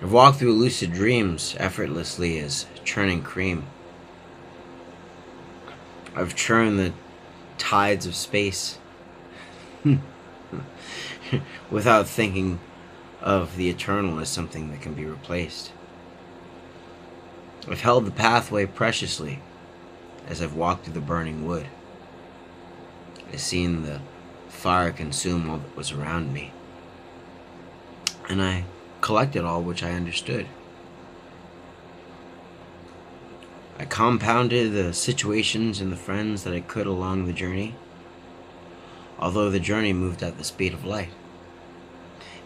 I've walked through lucid dreams effortlessly as churning cream. I've churned the tides of space without thinking of the eternal as something that can be replaced. I've held the pathway preciously as I've walked through the burning wood. I've seen the fire consume all that was around me, and I collected all which I understood. I compounded the situations and the friends that I could along the journey, although the journey moved at the speed of light,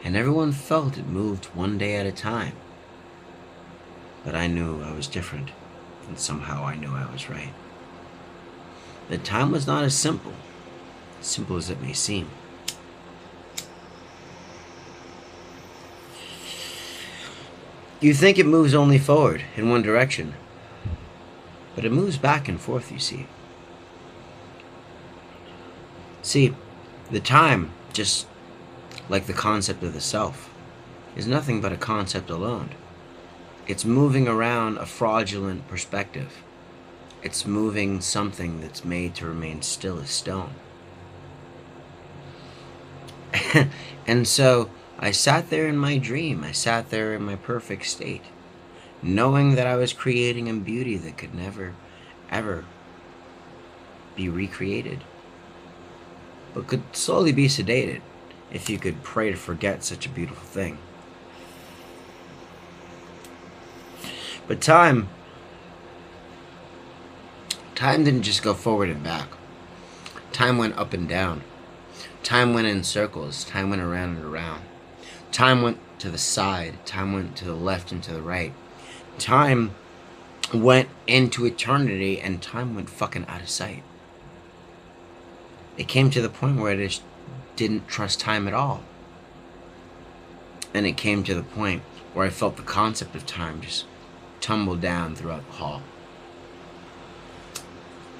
and everyone felt it moved one day at a time. But I knew I was different, and somehow I knew I was right. The time was not as simple as it may seem. You think it moves only forward in one direction, but it moves back and forth, you see. See, the time, just like the concept of the self, is nothing but a concept alone. It's moving around a fraudulent perspective. It's moving something that's made to remain still as stone. And so I sat there in my dream. I sat there in my perfect state, knowing that I was creating a beauty that could never, ever be recreated, but could slowly be sedated if you could pray to forget such a beautiful thing. But time didn't just go forward and back. Time went up and down. Time went in circles. Time went around and around. Time went to the side. Time went to the left and to the right. Time went into eternity, and time went fucking out of sight. It came to the point where I just didn't trust time at all. And it came to the point where I felt the concept of time just tumble down throughout the hall.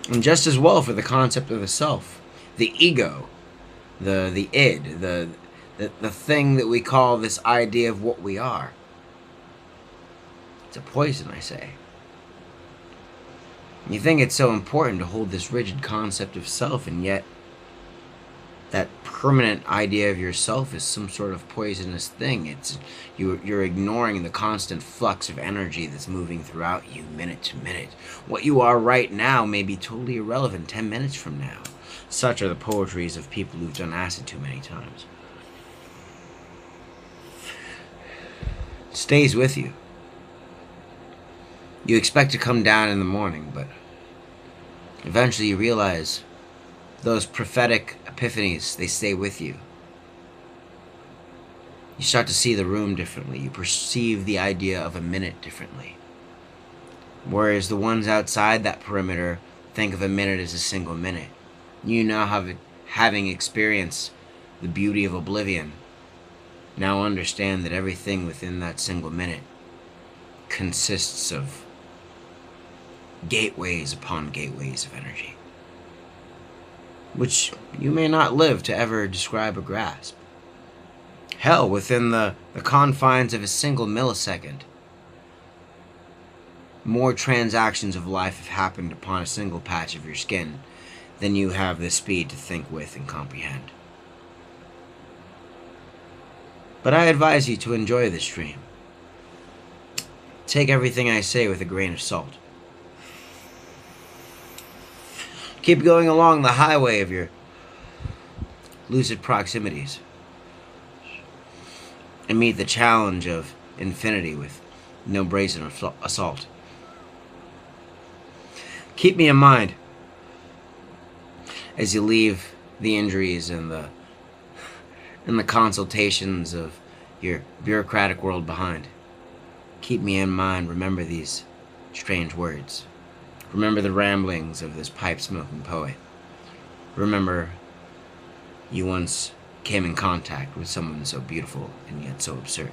And just as well for the concept of the self, the ego, the id, the thing that we call this idea of what we are. It's a poison, I say. You think it's so important to hold this rigid concept of self, and yet that permanent idea of yourself is some sort of poisonous thing. It's you're ignoring the constant flux of energy that's moving throughout you minute to minute. What you are right now may be totally irrelevant 10 minutes from now. Such are the poetries of people who've done acid too many times. It stays with you. You expect to come down in the morning, but eventually you realize those prophetic epiphanies, they stay with you. You start to see the room differently. You perceive the idea of a minute differently. Whereas the ones outside that perimeter think of a minute as a single minute. You now having experienced the beauty of oblivion, now understand that everything within that single minute consists of gateways upon gateways of energy, which you may not live to ever describe or grasp. Hell, within the confines of a single millisecond, more transactions of life have happened upon a single patch of your skin than you have the speed to think with and comprehend. But I advise you to enjoy this dream. Take everything I say with a grain of salt. Keep going along the highway of your lucid proximities, and meet the challenge of infinity with no brazen assault. Keep me in mind as you leave the injuries and the consultations of your bureaucratic world behind. Keep me in mind. Remember these strange words. Remember the ramblings of this pipe-smoking poet. Remember you once came in contact with someone so beautiful and yet so absurd.